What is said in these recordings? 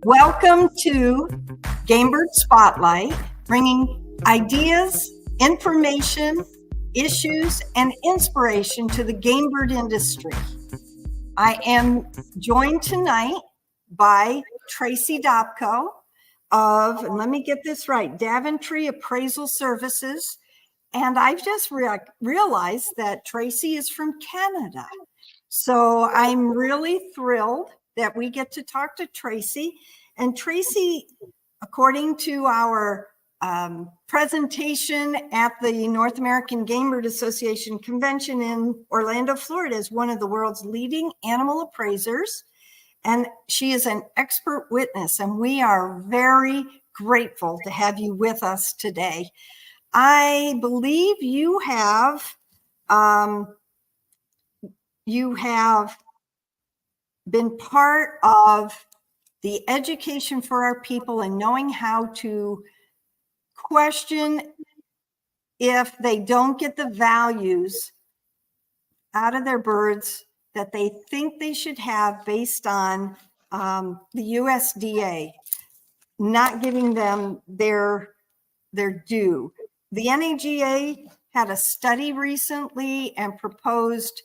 Welcome to Gamebird Spotlight, bringing ideas, information, issues, and inspiration to the gamebird industry. I am joined tonight by Tracy Dopka of, and let me get this right, Daventry Appraisal Services. And I've just realized that Tracy is from Canada. So I'm really thrilled that we get to talk to Tracy. And Tracy, according to our presentation at the North American Gamebird Association convention in Orlando, Florida, is one of the world's leading animal appraisers. And she is an expert witness, and we are very grateful to have you with us today. I believe you have been part of the education for our people and knowing how to question if they don't get the values out of their birds that they think they should have based on the USDA not giving them their due. The NAGA had a study recently and proposed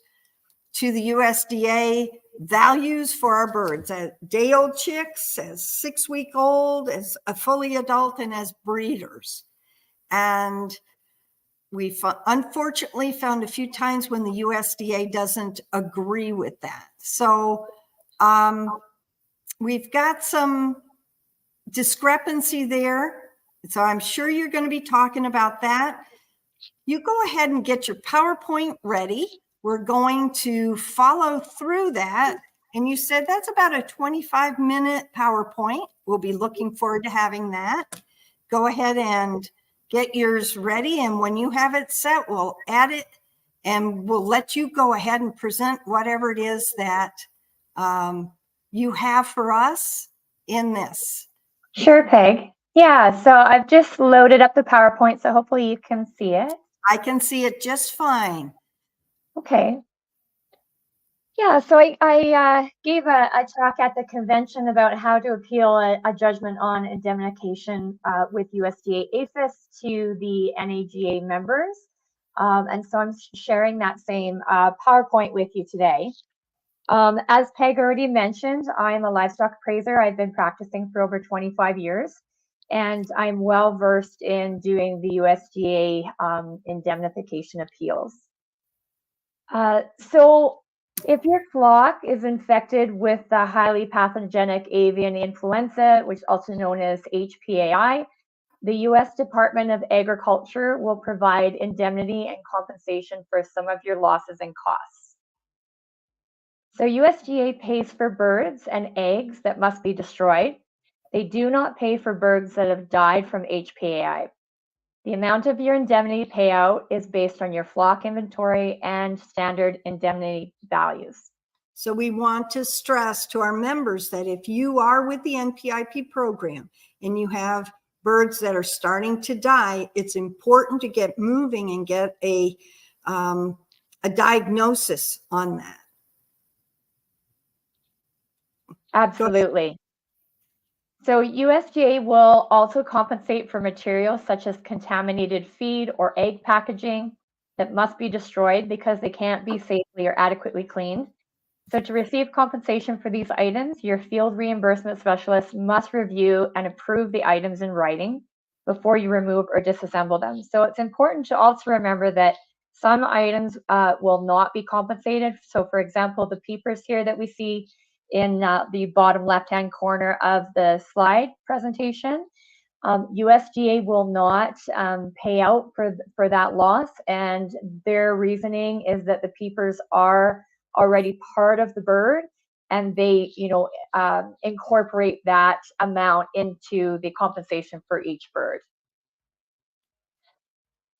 to the USDA values for our birds, as day-old chicks, as 6-week-old, as a fully adult, and as breeders. And we unfortunately found a few times when the USDA doesn't agree with that. So we've got some discrepancy there. So I'm sure you're going to be talking about that. You go ahead and get your PowerPoint ready. We're going to follow through that. And you said that's about a 25-minute PowerPoint. We'll be looking forward to having that. Go ahead and get yours ready. And when you have it set, we'll add it and we'll let you go ahead and present whatever it is that you have for us in this. Sure, Peg. Yeah, so I've just loaded up the PowerPoint, so hopefully you can see it. I can see it just fine. Okay. Yeah, so I gave a talk at the convention about how to appeal a judgment on indemnification with USDA APHIS to the NAGA members. And so I'm sharing that same PowerPoint with you today. As Peg already mentioned, I'm a livestock appraiser. I've been practicing for over 25 years, and I'm well versed in doing the USDA indemnification appeals. So if your flock is infected with the highly pathogenic avian influenza, which is also known as HPAI, the U.S. Department of Agriculture will provide indemnity and compensation for some of your losses and costs. So USDA pays for birds and eggs that must be destroyed. They do not pay for birds that have died from HPAI. The amount of your indemnity payout is based on your flock inventory and standard indemnity values. So we want to stress to our members that if you are with the NPIP program and you have birds that are starting to die, it's important to get moving and get a diagnosis on that. Absolutely. So USDA will also compensate for materials such as contaminated feed or egg packaging that must be destroyed because they can't be safely or adequately cleaned. So to receive compensation for these items, your field reimbursement specialist must review and approve the items in writing before you remove or disassemble them. So it's important to also remember that some items will not be compensated. So for example, the peepers here that we see in the bottom left-hand corner of the slide presentation, USDA will not pay out for that loss, and their reasoning is that the peepers are already part of the bird, and they, incorporate that amount into the compensation for each bird.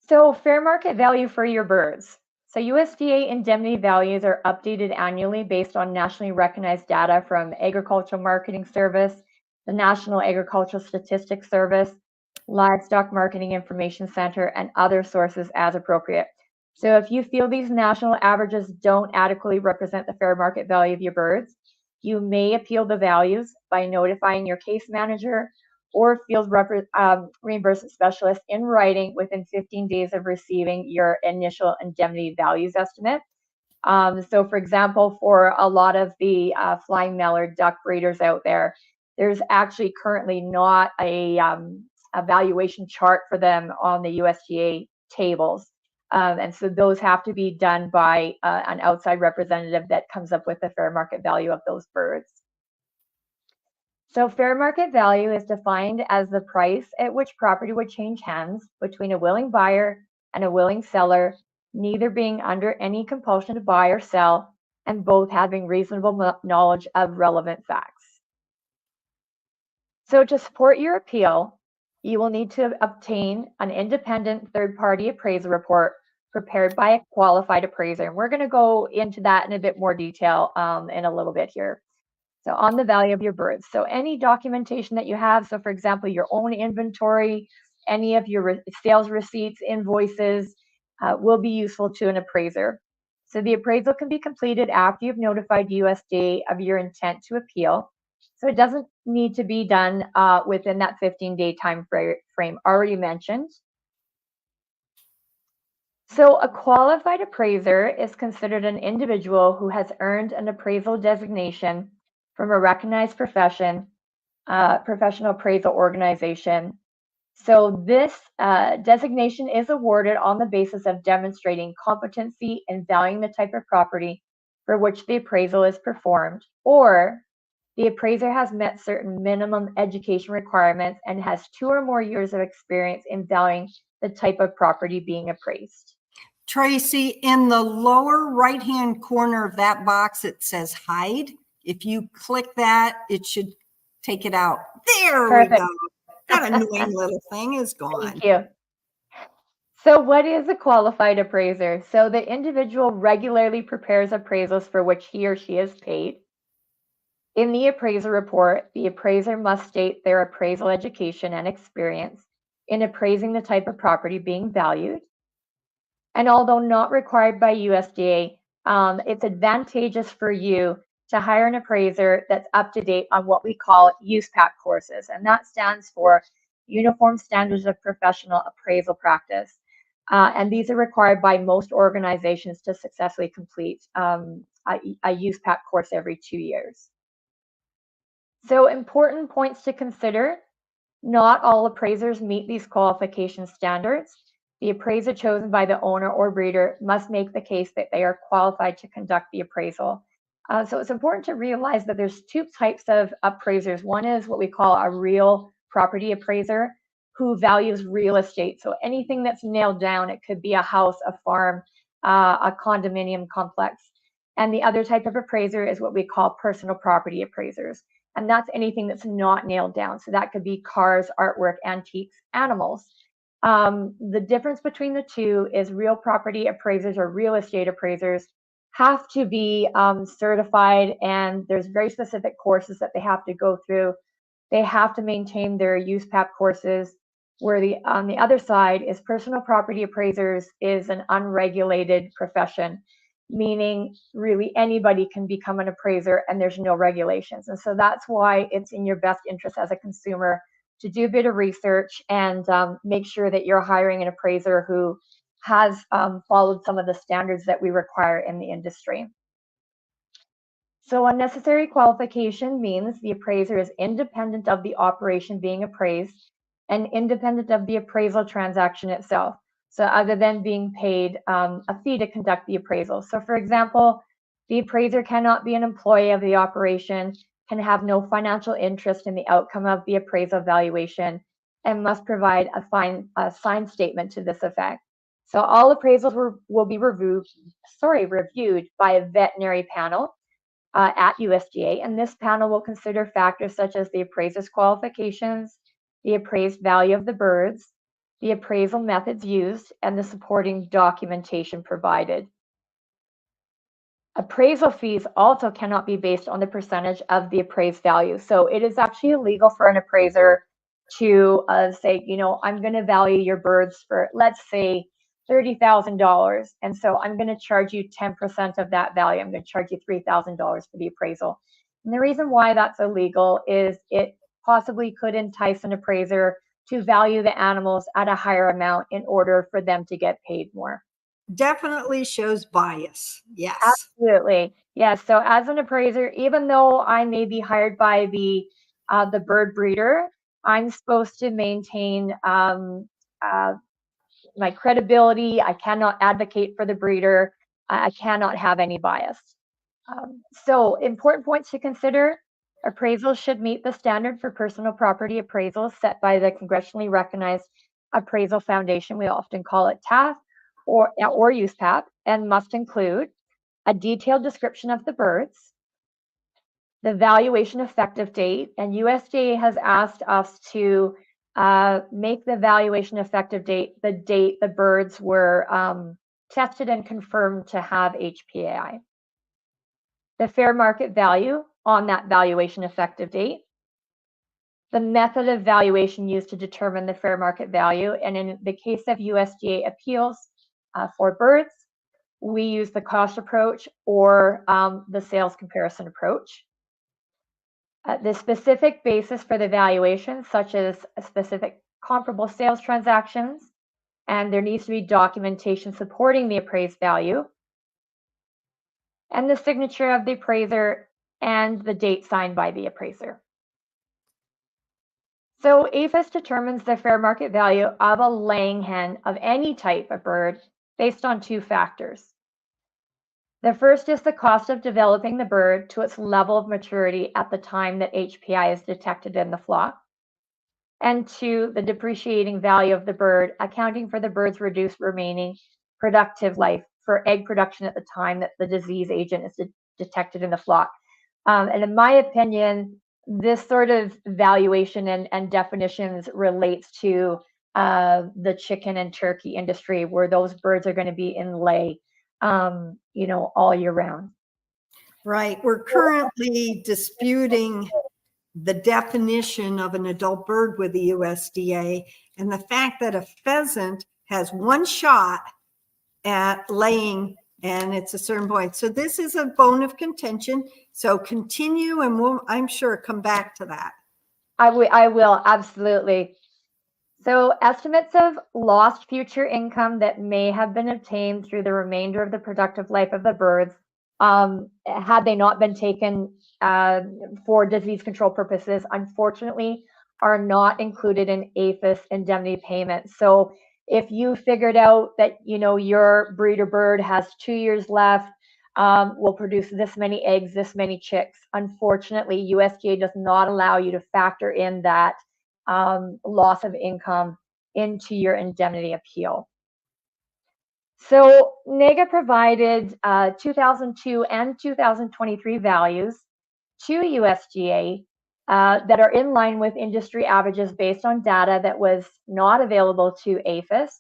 So fair market value for your birds. So USDA indemnity values are updated annually based on nationally recognized data from Agricultural Marketing Service, the National Agricultural Statistics Service, Livestock Marketing Information Center, and other sources as appropriate. So if you feel these national averages don't adequately represent the fair market value of your birds, you may appeal the values by notifying your case manager or field reimbursement specialist in writing within 15 days of receiving your initial indemnity values estimate. So for example, for a lot of the flying mallard duck breeders out there, there's actually currently not a valuation chart for them on the USDA tables. And so those have to be done by an outside representative that comes up with the fair market value of those birds. So fair market value is defined as the price at which property would change hands between a willing buyer and a willing seller, neither being under any compulsion to buy or sell, and both having reasonable knowledge of relevant facts. So to support your appeal, you will need to obtain an independent third-party appraisal report prepared by a qualified appraiser. And we're going to go into that in a bit more detail in a little bit here. So on the value of your birds. So any documentation that you have, so for example, your own inventory, any of your sales receipts, invoices, will be useful to an appraiser. So the appraisal can be completed after you've notified USDA of your intent to appeal. So it doesn't need to be done within that 15-day time frame already mentioned. So a qualified appraiser is considered an individual who has earned an appraisal designation from a recognized professional appraisal organization. So this designation is awarded on the basis of demonstrating competency in valuing the type of property for which the appraisal is performed, or the appraiser has met certain minimum education requirements and has 2 or more years of experience in valuing the type of property being appraised. Tracy, in the lower right-hand corner of that box, it says hide. If you click that, it should take it out. There Perfect. We go. That annoying little thing is gone. Thank you. So what is a qualified appraiser? So the individual regularly prepares appraisals for which he or she is paid. In the appraisal report, the appraiser must state their appraisal education and experience in appraising the type of property being valued. And although not required by USDA, it's advantageous for you to hire an appraiser that's up to date on what we call USPAC courses. And that stands for Uniform Standards of Professional Appraisal Practice. And these are required by most organizations to successfully complete a USPAC course every 2 years. So important points to consider: not all appraisers meet these qualification standards. The appraiser chosen by the owner or breeder must make the case that they are qualified to conduct the appraisal. So it's important to realize that there's 2 types of appraisers. One is what we call a real property appraiser, who values real estate. So anything that's nailed down, it could be a house, a farm, a condominium complex. And the other type of appraiser is what we call personal property appraisers. And that's anything that's not nailed down. So that could be cars, artwork, antiques, animals. The difference between the 2 is real property appraisers or real estate appraisers have to be certified, and there's very specific courses that they have to go through. They have to maintain their USPAC courses, where on the other side is personal property appraisers is an unregulated profession, meaning really anybody can become an appraiser and there's no regulations. And so that's why it's in your best interest as a consumer to do a bit of research and make sure that you're hiring an appraiser who has followed some of the standards that we require in the industry. So a necessary qualification means the appraiser is independent of the operation being appraised and independent of the appraisal transaction itself. So other than being paid a fee to conduct the appraisal. So for example, the appraiser cannot be an employee of the operation, can have no financial interest in the outcome of the appraisal valuation, and must provide a signed statement to this effect. So all appraisals will be reviewed by a veterinary panel at USDA, and this panel will consider factors such as the appraiser's qualifications, the appraised value of the birds, the appraisal methods used, and the supporting documentation provided. Appraisal fees also cannot be based on the percentage of the appraised value. So it is actually illegal for an appraiser to say, you know, I'm going to value your birds for, let's say, $30,000. And so I'm going to charge you 10% of that value. I'm going to charge you $3,000 for the appraisal. And the reason why that's illegal is it possibly could entice an appraiser to value the animals at a higher amount in order for them to get paid more. Definitely shows bias. Yes. Absolutely. Yeah. So as an appraiser, even though I may be hired by the bird breeder, I'm supposed to maintain my credibility. I cannot advocate for the breeder. I cannot have any bias. So important points to consider. Appraisals should meet the standard for personal property appraisals set by the congressionally recognized appraisal foundation. We often call it TAF or USPAP, and must include a detailed description of the birds, the valuation effective date, and USDA has asked us to make the valuation effective date the date the birds were tested and confirmed to have HPAI. The fair market value on that valuation effective date, the method of valuation used to determine the fair market value, and in the case of USDA appeals for birds, we use the cost approach or the sales comparison approach. The specific basis for the valuation, such as a specific comparable sales transactions, and there needs to be documentation supporting the appraised value, and the signature of the appraiser and the date signed by the appraiser. So APHIS determines the fair market value of a laying hen of any type of bird based on two factors. The first is the cost of developing the bird to its level of maturity at the time that HPI is detected in the flock. And two, the depreciating value of the bird, accounting for the bird's reduced remaining productive life for egg production at the time that the disease agent is detected in the flock. And in my opinion, this sort of valuation and definitions relates to the chicken and turkey industry, where those birds are going to be in lay all year round. Right. We're currently disputing the definition of an adult bird with the USDA, and the fact that a pheasant has one shot at laying and it's a certain point. So this is a bone of contention. So continue, and we'll, I'm sure, come back to that. I will, absolutely. So estimates of lost future income that may have been obtained through the remainder of the productive life of the birds, had they not been taken for disease control purposes, unfortunately, are not included in APHIS indemnity payments. So if you figured out that your breeder bird has 2 years left, will produce this many eggs, this many chicks, unfortunately, USDA does not allow you to factor in that loss of income into your indemnity appeal. So NAGA provided 2002 and 2023 values to USDA that are in line with industry averages based on data that was not available to APHIS.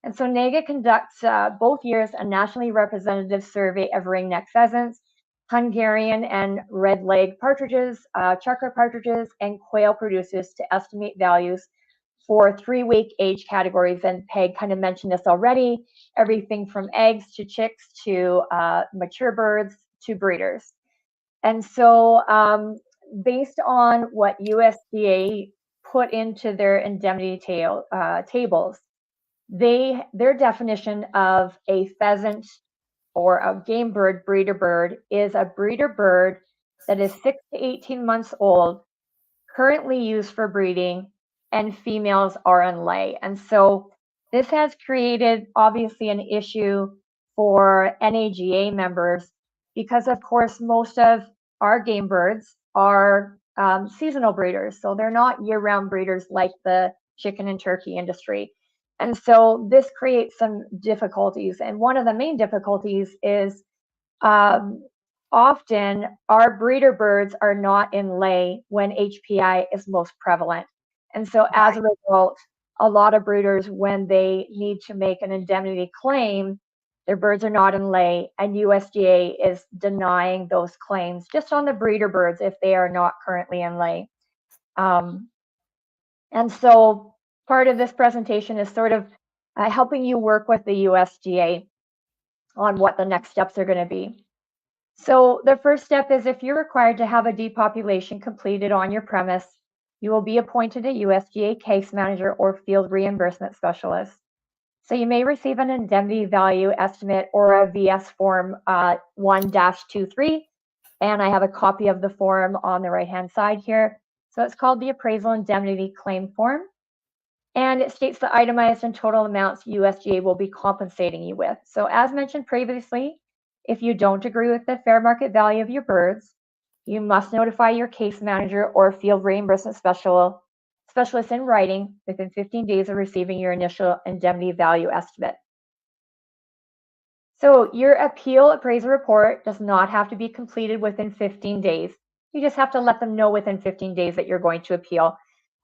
And so NAGA conducts both years a nationally representative survey of ringneck pheasants, Hungarian and red leg partridges, chukar partridges, and quail producers to estimate values for 3-week age categories. And Peg kind of mentioned this already, everything from eggs to chicks to mature birds to breeders. And so based on what USDA put into their indemnity tables, their definition of a pheasant or a game bird breeder bird is a breeder bird that is 6 to 18 months old, currently used for breeding, and females are in lay. And so this has created obviously an issue for NAGA members because, of course, most of our game birds are seasonal breeders. So they're not year-round breeders like the chicken and turkey industry. And so this creates some difficulties. And one of the main difficulties is often our breeder birds are not in lay when HPI is most prevalent. And so as a result, a lot of breeders, when they need to make an indemnity claim, their birds are not in lay, and USDA is denying those claims just on the breeder birds if they are not currently in lay. And so part of this presentation is sort of helping you work with the USDA on what the next steps are going to be. So the first step is if you're required to have a depopulation completed on your premise, you will be appointed a USDA case manager or field reimbursement specialist. So you may receive an indemnity value estimate or a VS form 1-23, and I have a copy of the form on the right-hand side here. So it's called the Appraisal Indemnity Claim Form, and it states the itemized and total amounts USDA will be compensating you with. So as mentioned previously, if you don't agree with the fair market value of your birds, you must notify your case manager or field reimbursement specialist in writing within 15 days of receiving your initial indemnity value estimate. So your appeal appraiser report does not have to be completed within 15 days. You just have to let them know within 15 days that you're going to appeal.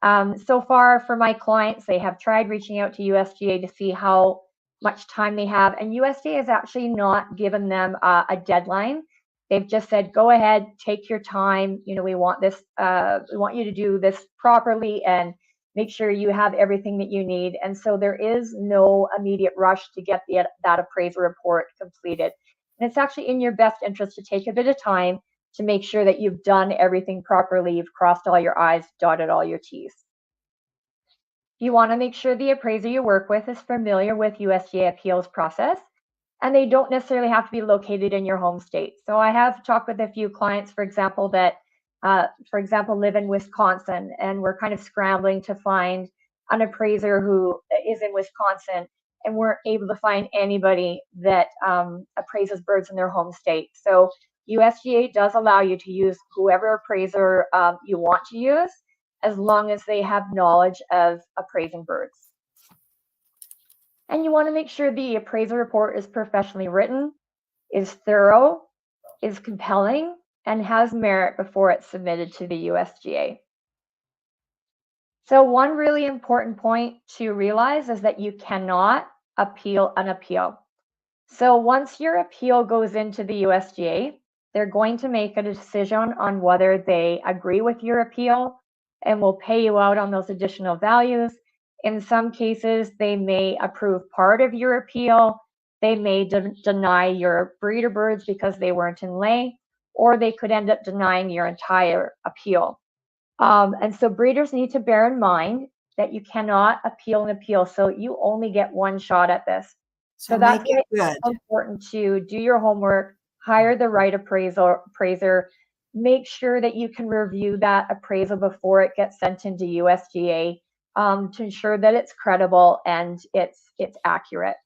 So far for my clients, they have tried reaching out to USDA to see how much time they have, and USDA has actually not given them a deadline. They've just said, go ahead, take your time. You know, we want this, we want you to do this properly and make sure you have everything that you need. And so there is no immediate rush to get that appraiser report completed. And it's actually in your best interest to take a bit of time to make sure that you've done everything properly, you've crossed all your I's, dotted all your T's. You want to make sure the appraiser you work with is familiar with USDA appeals process, and they don't necessarily have to be located in your home state. So I have talked with a few clients, for example, that, live in Wisconsin, and we're kind of scrambling to find an appraiser who is in Wisconsin, and weren't able to find anybody that appraises birds in their home state. So USDA does allow you to use whoever appraiser you want to use, as long as they have knowledge of appraising birds. And you want to make sure the appraiser report is professionally written, is thorough, is compelling, and has merit before it's submitted to the USDA. So one really important point to realize is that you cannot appeal an appeal. So once your appeal goes into the USDA, they're going to make a decision on whether they agree with your appeal and will pay you out on those additional values. In some cases, they may approve part of your appeal. They may deny your breeder birds because they weren't in lay, or they could end up denying your entire appeal. And so breeders need to bear in mind that you cannot appeal an appeal. So you only get one shot at this. So that's why it's important to do your homework, hire the right appraiser, make sure that you can review that appraisal before it gets sent into USDA to ensure that it's credible and it's accurate.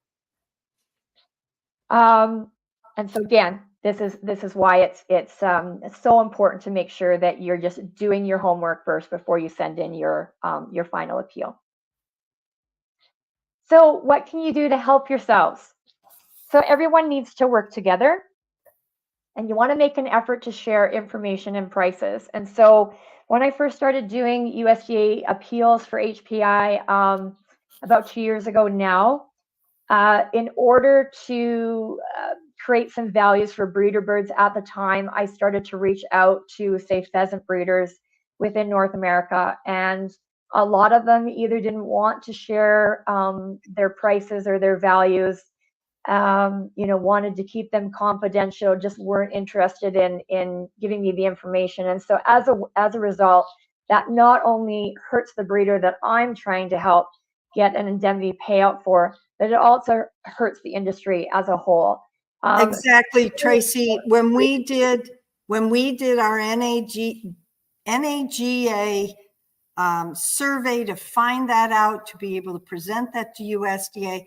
And so again, this is why it's so important to make sure that you're just doing your homework first before you send in your final appeal. So what can you do to help yourselves? So everyone needs to work together, and you want to make an effort to share information and prices. And so when I first started doing USDA appeals for HPI about 2 years ago now, in order to create some values for breeder birds at the time, I started to reach out to, say, pheasant breeders within North America. And a lot of them either didn't want to share their prices or their values, wanted to keep them confidential, just weren't interested in giving me the information. And so as a result, that not only hurts the breeder that I'm trying to help get an indemnity payout for, but it also hurts the industry as a whole. Exactly, Tracy. When we did our NAGA survey to find that out, to be able to present that to USDA,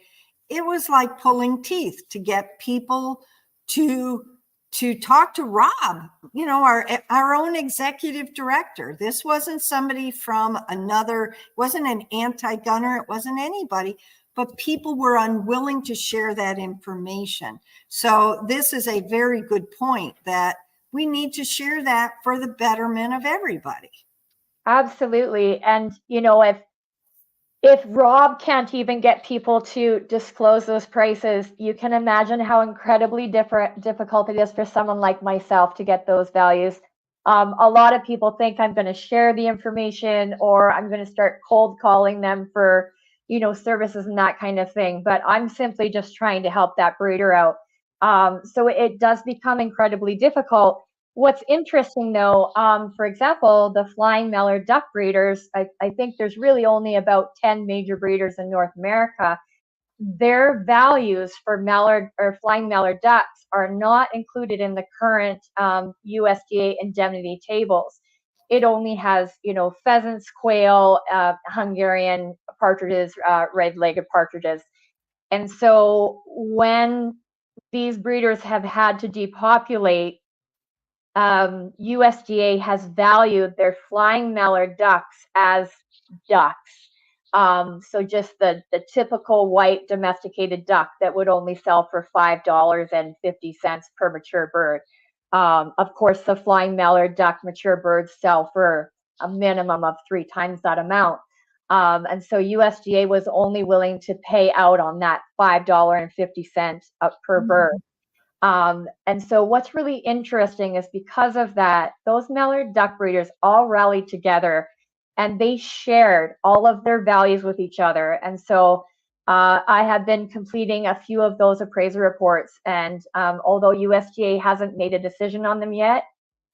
it was like pulling teeth to get people to talk to Rob, our own executive director. This wasn't somebody from another, wasn't an anti-gunner, it wasn't anybody, but people were unwilling to share that information. So this is a very good point that we need to share that for the betterment of everybody. Absolutely. And, if Rob can't even get people to disclose those prices, you can imagine how incredibly difficult it is for someone like myself to get those values. A lot of people think I'm going to share the information, or I'm going to start cold calling them for, services and that kind of thing. But I'm simply just trying to help that breeder out. So it does become incredibly difficult. What's interesting though, for example, the flying mallard duck breeders, I think there's really only about 10 major breeders in North America. Their values for mallard or flying mallard ducks are not included in the current USDA indemnity tables. It only has, pheasants, quail, Hungarian partridges, red-legged partridges. And so when these breeders have had to depopulate, USDA has valued their flying mallard ducks as ducks. So just the typical white domesticated duck that would only sell for $5.50 per mature bird. Of course, the flying mallard duck mature birds sell for a minimum of 3 times that amount. And so USDA was only willing to pay out on that $5.50 per bird. And so what's really interesting is because of that, those mallard duck breeders all rallied together and they shared all of their values with each other. And so I have been completing a few of those appraiser reports. And although USDA hasn't made a decision on them yet,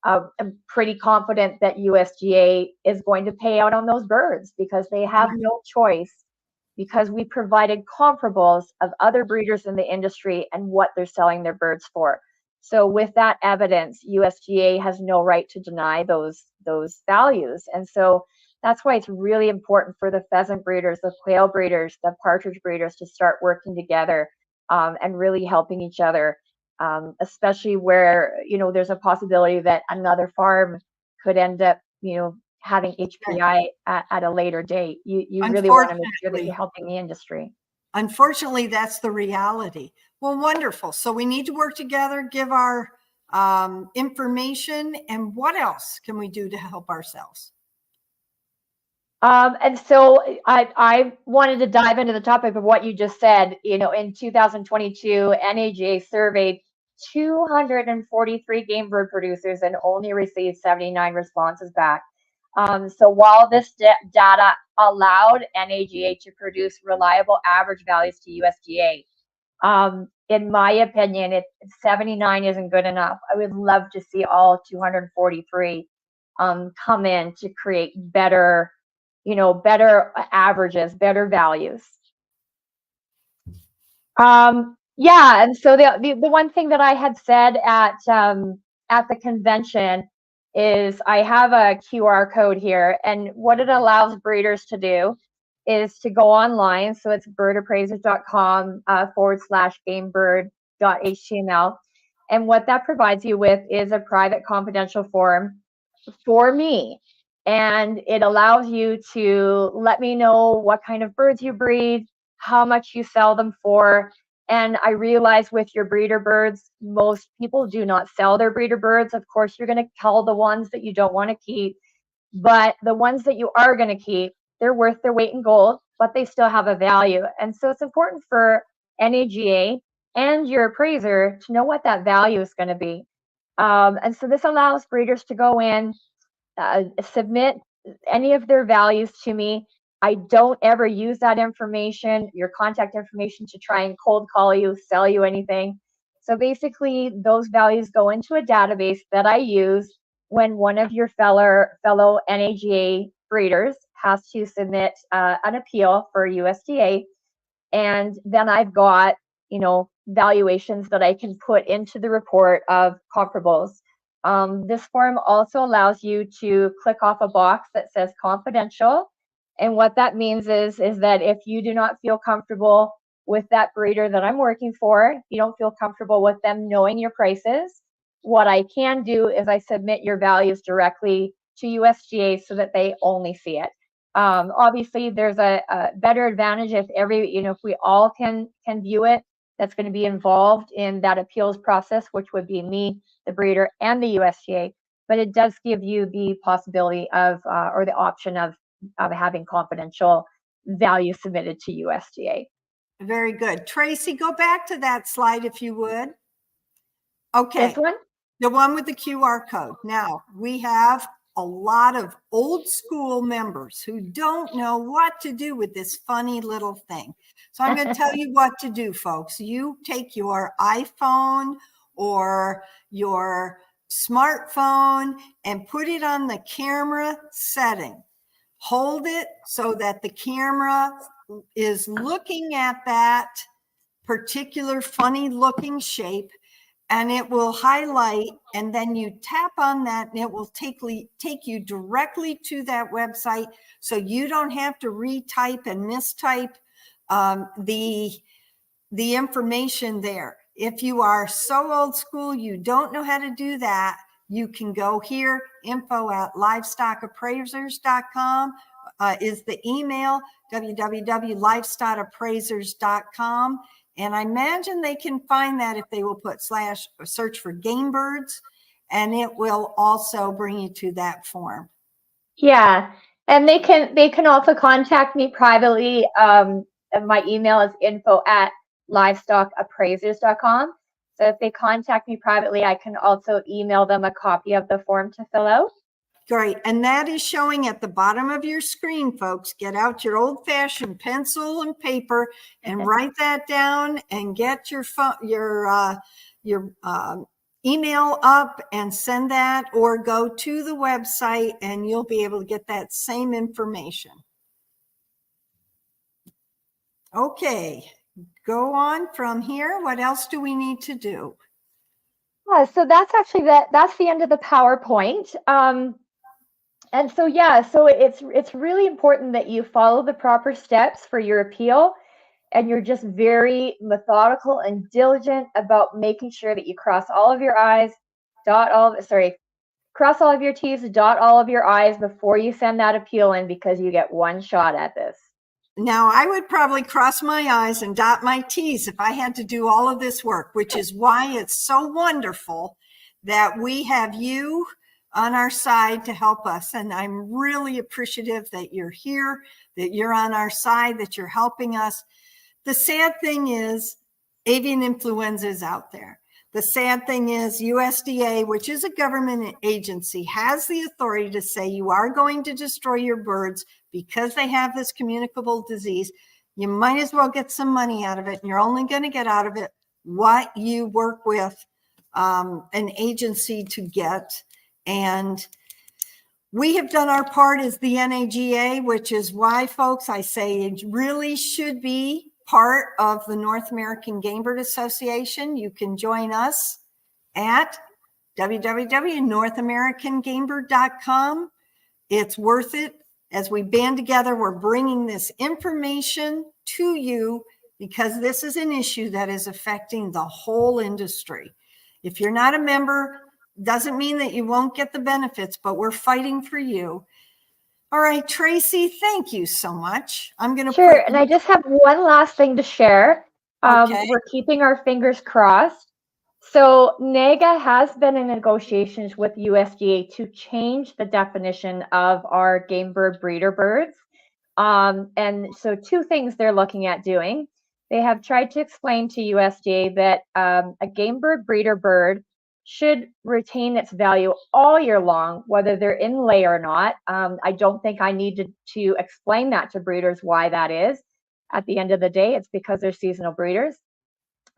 I'm pretty confident that USDA is going to pay out on those birds because they have no choice, because we provided comparables of other breeders in the industry and what they're selling their birds for. So with that evidence, USDA has no right to deny those values. And so that's why it's really important for the pheasant breeders, the quail breeders, the partridge breeders to start working together and really helping each other, especially where, there's a possibility that another farm could end up, having HPI at a later date. You really want to make sure that you're helping the industry. Unfortunately, that's the reality. Well, wonderful. So we need to work together, give our information, and what else can we do to help ourselves? And so I wanted to dive into the topic of what you just said. In 2022, NAGA surveyed 243 game bird producers and only received 79 responses back. So while this data allowed NAGA to produce reliable average values to USDA, in my opinion, 79 isn't good enough. I would love to see all 243 come in to create better averages, better values. Yeah, and so the one thing that I had said at the convention is I have a QR code here, and what it allows breeders to do is to go online. So it's birdappraisers.com /gamebird.html. And what that provides you with is a private confidential form for me. And it allows you to let me know what kind of birds you breed, how much you sell them for. And I realize with your breeder birds, most people do not sell their breeder birds. Of course, you're going to cull the ones that you don't want to keep. But the ones that you are going to keep, they're worth their weight in gold, but they still have a value. And so it's important for NAGA and your appraiser to know what that value is going to be. And so this allows breeders to go in, submit any of their values to me. I don't ever use that information, your contact information, to try and cold call you, sell you anything. So basically, those values go into a database that I use when one of your fellow NAGA breeders has to submit an appeal for USDA. And then I've got, valuations that I can put into the report of comparables. This form also allows you to click off a box that says confidential. And what that means is that if you do not feel comfortable with that breeder that I'm working for, you don't feel comfortable with them knowing your prices, what I can do is I submit your values directly to USDA so that they only see it. Obviously, there's a better advantage if if we all can view it. That's going to be involved in that appeals process, which would be me, the breeder, and the USDA. But it does give you the possibility of or the option of having confidential value submitted to USDA. Very good. Tracy, go back to that slide if you would. Okay. This one? The one with the QR code. Now, we have a lot of old school members who don't know what to do with this funny little thing. So I'm going to tell you what to do, folks. You take your iPhone or your smartphone and put it on the camera setting. Hold it so that the camera is looking at that particular funny looking shape, and it will highlight, and then you tap on that and it will take you directly to that website, so you don't have to retype and mistype the information there. If you are so old school you don't know how to do that, you can go here. info@livestockappraisers.com is the email, www.livestockappraisers.com. And I imagine they can find that if they will put /search for Gamebirds, and it will also bring you to that form. Yeah, and they can also contact me privately. My email is info@livestockappraisers.com. So if they contact me privately, I can also email them a copy of the form to fill out. Great. And that is showing at the bottom of your screen, folks. Get out your old-fashioned pencil and paper and write that down, and get your phone, your email up and send that, or go to the website and you'll be able to get that same information. Okay, go on from here. What else do we need to do? So that's actually that's the end of the PowerPoint. And so, yeah, so it's really important that you follow the proper steps for your appeal, and you're just very methodical and diligent about making sure that you cross all of your I's, cross all of your T's, dot all of your I's before you send that appeal in, because you get one shot at this. Now, I would probably cross my I's and dot my T's if I had to do all of this work, which is why it's so wonderful that we have you on our side to help us. And I'm really appreciative that you're here, that you're on our side, that you're helping us. The sad thing is avian influenza is out there. The sad thing is USDA, which is a government agency, has the authority to say you are going to destroy your birds because they have this communicable disease. You might as well get some money out of it, and you're only going to get out of it what you work with an agency to get. And we have done our part as the NAGA, which is why, folks, I say it really should be part of the North American Gamebird Association. You can join us at www.northamericangamebird.com. It's worth it. As we band together, we're bringing this information to you because this is an issue that is affecting the whole industry. If you're not a member, doesn't mean that you won't get the benefits, but we're fighting for you. All right, Tracy, thank you so much. I'm going to Sure, and I just have one last thing to share. Okay. We're keeping our fingers crossed. So NAGA has been in negotiations with USDA to change the definition of our game bird breeder birds. And so two things they're looking at doing. They have tried to explain to USDA that a game bird breeder bird should retain its value all year long, whether they're in lay or not. I don't think I need to explain that to breeders why that is. At the end of the day, it's because they're seasonal breeders.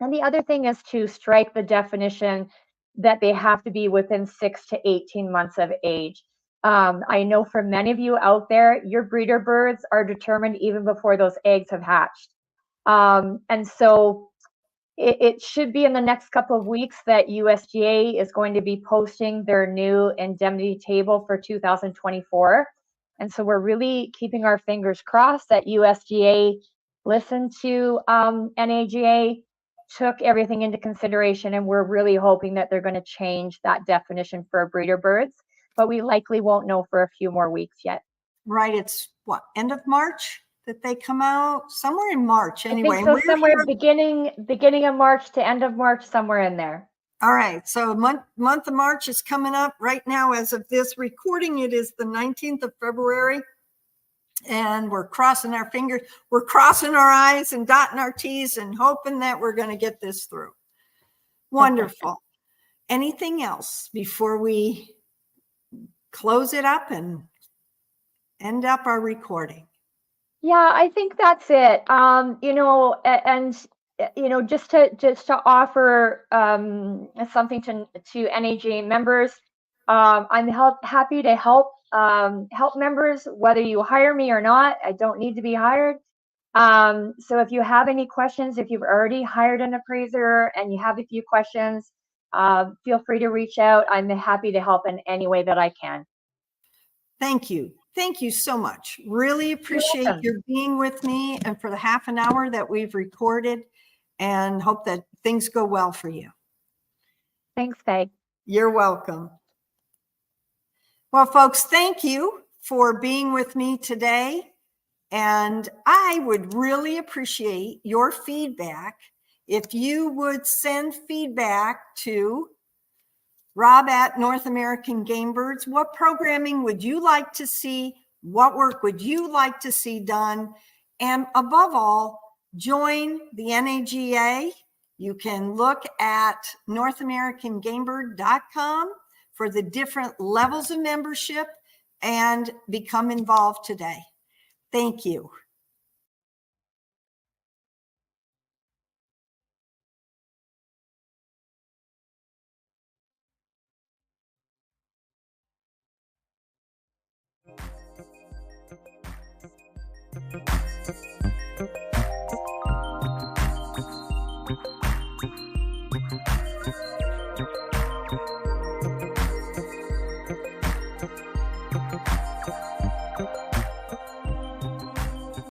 And the other thing is to strike the definition that they have to be within 6 to 18 months of age. I know for many of you out there, your breeder birds are determined even before those eggs have hatched. And so it should be in the next couple of weeks that USDA is going to be posting their new indemnity table for 2024. And so we're really keeping our fingers crossed that USDA listened to NAGA, took everything into consideration, and we're really hoping that they're going to change that definition for breeder birds, but we likely won't know for a few more weeks yet. Right, it's what, end of March that they come out? Somewhere in March anyway. I think so, somewhere beginning of March to end of March, somewhere in there. All right, so month of March is coming up right now. As of this recording, it is the 19th of February. And we're crossing our fingers, we're crossing our I's and dotting our T's and hoping that we're going to get this through. Wonderful. Anything else before we close it up and end up our recording. Yeah, I think that's it. Just to offer something to NAG members, I'm happy to help members, whether you hire me or not. I don't need to be hired. So if you have any questions, if you've already hired an appraiser and you have a few questions, feel free to reach out. I'm happy to help in any way that I can. Thank you. Thank you so much. Really appreciate your being with me and for the half an hour that we've recorded, and hope that things go well for you. Thanks, Peg. You're welcome. Well, folks, thank you for being with me today. And I would really appreciate your feedback. If you would send feedback to Rob at North American Gamebirds, what programming would you like to see? What work would you like to see done? And above all, join the NAGA. You can look at NorthAmericanGamebird.com for the different levels of membership and become involved today. Thank you.